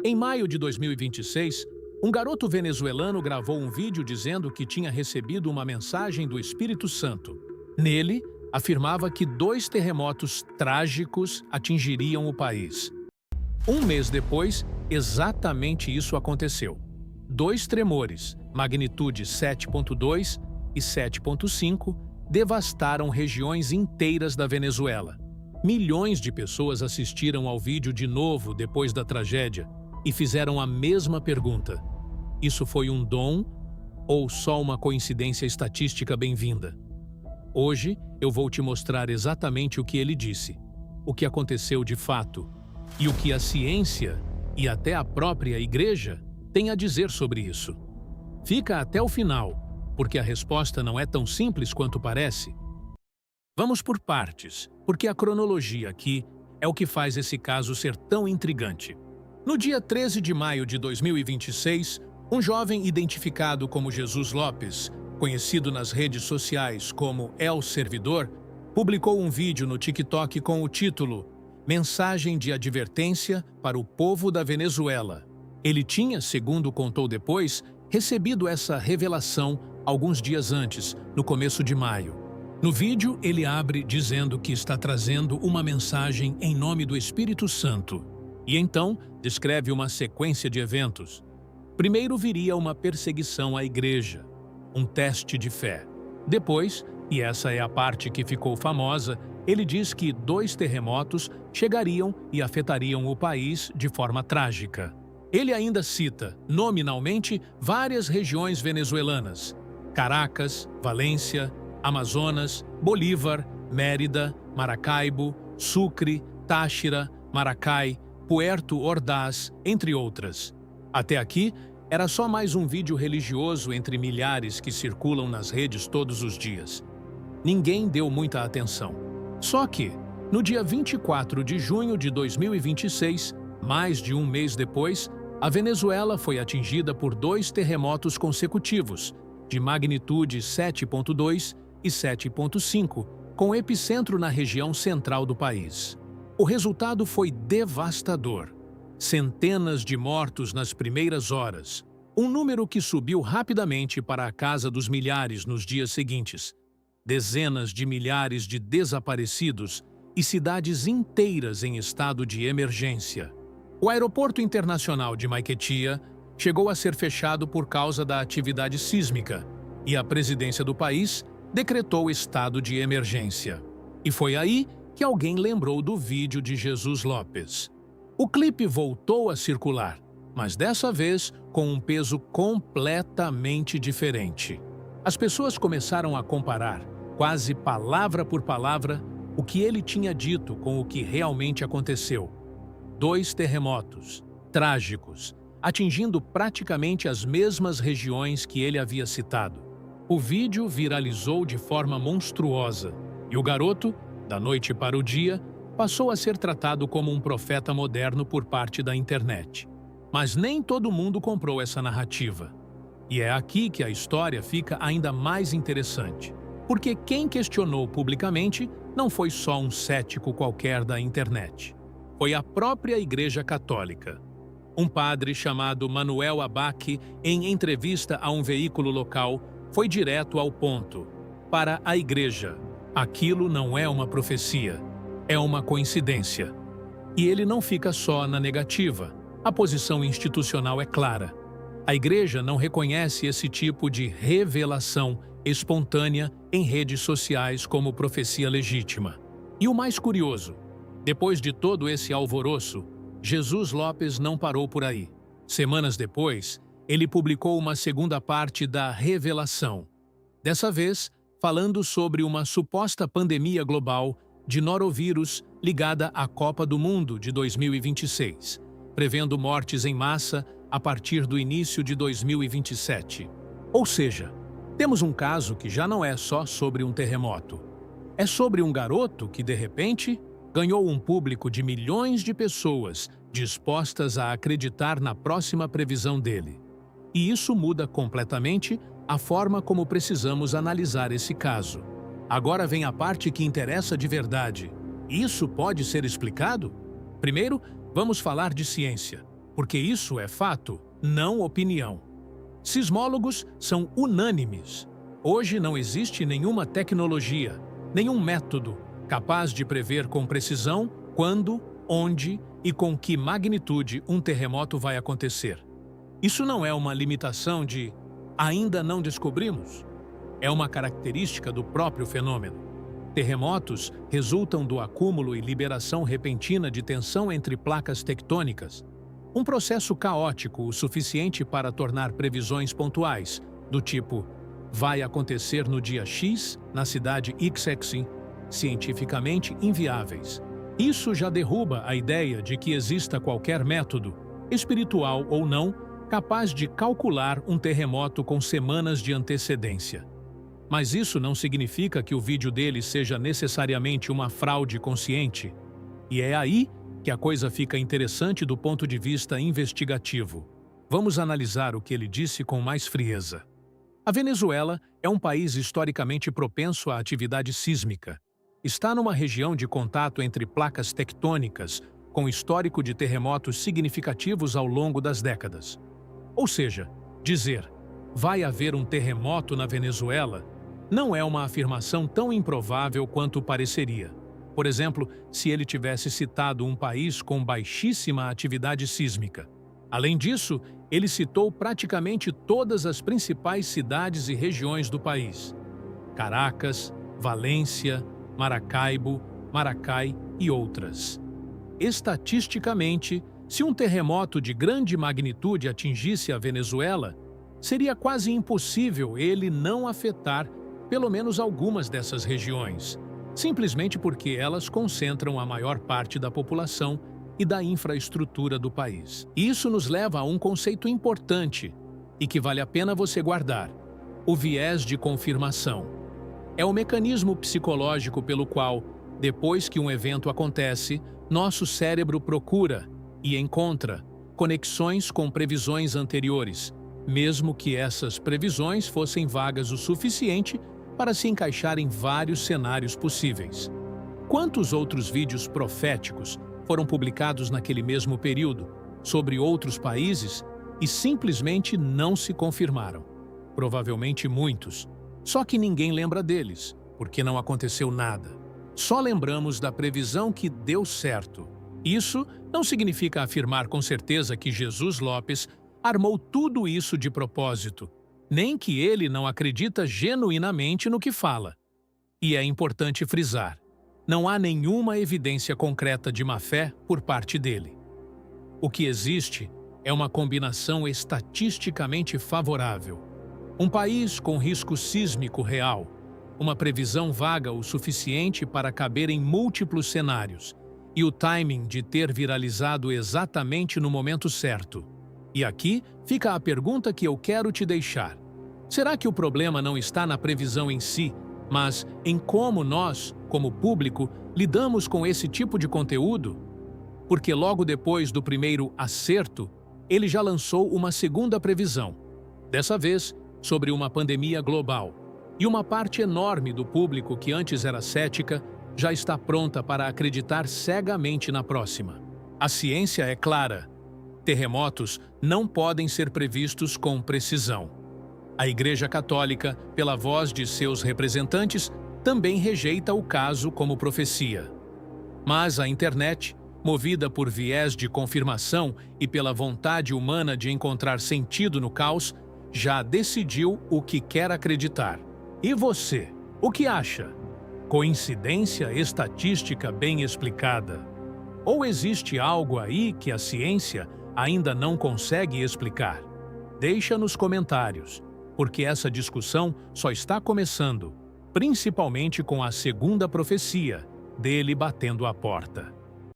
Em maio de 2026, um garoto venezuelano gravou um vídeo dizendo que tinha recebido uma mensagem do Espírito Santo. Nele, afirmava que 2 terremotos trágicos atingiriam o país. Um mês depois, exatamente isso aconteceu. 2 tremores, magnitude 7,2 e 7,5, devastaram regiões inteiras da Venezuela. Milhões de pessoas assistiram ao vídeo de novo depois da tragédia e fizeram a mesma pergunta: isso foi um dom ou só uma coincidência estatística bem-vinda? Hoje eu vou te mostrar exatamente o que ele disse, o que aconteceu de fato e o que a ciência e até a própria igreja têm a dizer sobre isso. Fica até o final, porque a resposta não é tão simples quanto parece. Vamos por partes, porque a cronologia aqui é o que faz esse caso ser tão intrigante. No dia 13 de maio de 2026, um jovem identificado como Jesus Lopes, conhecido nas redes sociais como El Servidor, publicou um vídeo no TikTok com o título Mensagem de advertência para o povo da Venezuela. Ele tinha, segundo contou depois, recebido essa revelação alguns dias antes, no começo de maio. No vídeo, ele abre dizendo que está trazendo uma mensagem em nome do Espírito Santo. E então, descreve uma sequência de eventos. Primeiro viria uma perseguição à igreja, um teste de fé. Depois, e essa é a parte que ficou famosa, ele diz que 2 terremotos chegariam e afetariam o país de forma trágica. Ele ainda cita, nominalmente, várias regiões venezuelanas: Caracas, Valência, Amazonas, Bolívar, Mérida, Maracaibo, Sucre, Táchira, Maracay, Puerto Ordaz, entre outras. Até aqui, era só mais um vídeo religioso entre milhares que circulam nas redes todos os dias. Ninguém deu muita atenção. Só que, no dia 24 de junho de 2026, mais de um mês depois, a Venezuela foi atingida por 2 terremotos consecutivos, de magnitude 7,2 e 7,5, com epicentro na região central do país. O resultado foi devastador. Centenas de mortos nas primeiras horas, um número que subiu rapidamente para a casa dos milhares nos dias seguintes. Dezenas de milhares de desaparecidos e cidades inteiras em estado de emergência. O aeroporto internacional de Maiquetía chegou a ser fechado por causa da atividade sísmica e a presidência do país decretou estado de emergência. E foi aí que alguém lembrou do vídeo de Jesus Lopes. O clipe voltou a circular, mas dessa vez com um peso completamente diferente. As pessoas começaram a comparar, quase palavra por palavra, o que ele tinha dito com o que realmente aconteceu. 2 terremotos, trágicos, atingindo praticamente as mesmas regiões que ele havia citado. O vídeo viralizou de forma monstruosa e o garoto, da noite para o dia, passou a ser tratado como um profeta moderno por parte da internet. Mas nem todo mundo comprou essa narrativa. E é aqui que a história fica ainda mais interessante, porque quem questionou publicamente não foi só um cético qualquer da internet. Foi a própria Igreja Católica. Um padre chamado Manuel Abac, em entrevista a um veículo local, foi direto ao ponto. Para a Igreja, aquilo não é uma profecia, é uma coincidência. E ele não fica só na negativa. A posição institucional é clara. A Igreja não reconhece esse tipo de revelação espontânea em redes sociais como profecia legítima. E o mais curioso, depois de todo esse alvoroço, Jesus Lopes não parou por aí. Semanas depois, ele publicou uma segunda parte da revelação. Dessa vez, falando sobre uma suposta pandemia global de norovírus ligada à Copa do Mundo de 2026, prevendo mortes em massa a partir do início de 2027. Ou seja, temos um caso que já não é só sobre um terremoto. É sobre um garoto que, de repente, ganhou um público de milhões de pessoas dispostas a acreditar na próxima previsão dele. E isso muda completamente a forma como precisamos analisar esse caso. Agora vem a parte que interessa de verdade. Isso pode ser explicado? Primeiro, vamos falar de ciência, porque isso é fato, não opinião. Sismólogos são unânimes. Hoje não existe nenhuma tecnologia, nenhum método capaz de prever com precisão quando, onde e com que magnitude um terremoto vai acontecer. Isso não é uma limitação de ainda não descobrimos. É uma característica do próprio fenômeno. Terremotos resultam do acúmulo e liberação repentina de tensão entre placas tectônicas, um processo caótico o suficiente para tornar previsões pontuais, do tipo vai acontecer no dia X, na cidade XX, cientificamente inviáveis. Isso já derruba a ideia de que exista qualquer método, espiritual ou não, capaz de calcular um terremoto com semanas de antecedência. Mas isso não significa que o vídeo dele seja necessariamente uma fraude consciente. E é aí que a coisa fica interessante do ponto de vista investigativo. Vamos analisar o que ele disse com mais frieza. A Venezuela é um país historicamente propenso à atividade sísmica. Está numa região de contato entre placas tectônicas, com histórico de terremotos significativos ao longo das décadas. Ou seja, dizer vai haver um terremoto na Venezuela não é uma afirmação tão improvável quanto pareceria. Por exemplo, se ele tivesse citado um país com baixíssima atividade sísmica. Além disso, ele citou praticamente todas as principais cidades e regiões do país: Caracas, Valência, Maracaibo, Maracai e outras. Estatisticamente, se um terremoto de grande magnitude atingisse a Venezuela, seria quase impossível ele não afetar pelo menos algumas dessas regiões, simplesmente porque elas concentram a maior parte da população e da infraestrutura do país. Isso nos leva a um conceito importante e que vale a pena você guardar: o viés de confirmação. É o mecanismo psicológico pelo qual, depois que um evento acontece, nosso cérebro procura e encontra conexões com previsões anteriores, mesmo que essas previsões fossem vagas o suficiente para se encaixar em vários cenários possíveis. Quantos outros vídeos proféticos foram publicados naquele mesmo período, sobre outros países, e simplesmente não se confirmaram? Provavelmente muitos. Só que ninguém lembra deles, porque não aconteceu nada. Só lembramos da previsão que deu certo. Isso não significa afirmar com certeza que Jesus Lopes armou tudo isso de propósito, nem que ele não acredita genuinamente no que fala. E é importante frisar: não há nenhuma evidência concreta de má-fé por parte dele. O que existe é uma combinação estatisticamente favorável. Um país com risco sísmico real, uma previsão vaga o suficiente para caber em múltiplos cenários, e o timing de ter viralizado exatamente no momento certo. E aqui fica a pergunta que eu quero te deixar. Será que o problema não está na previsão em si, mas em como nós, como público, lidamos com esse tipo de conteúdo? Porque logo depois do primeiro acerto, ele já lançou uma segunda previsão, dessa vez sobre uma pandemia global. E uma parte enorme do público que antes era cética já está pronta para acreditar cegamente na próxima. A ciência é clara: terremotos não podem ser previstos com precisão. A Igreja Católica, pela voz de seus representantes, também rejeita o caso como profecia. Mas a internet, movida por viés de confirmação e pela vontade humana de encontrar sentido no caos, já decidiu o que quer acreditar. E você, o que acha? Coincidência estatística bem explicada? Ou existe algo aí que a ciência ainda não consegue explicar? Deixa nos comentários, porque essa discussão só está começando, principalmente com a segunda profecia, dele batendo a porta.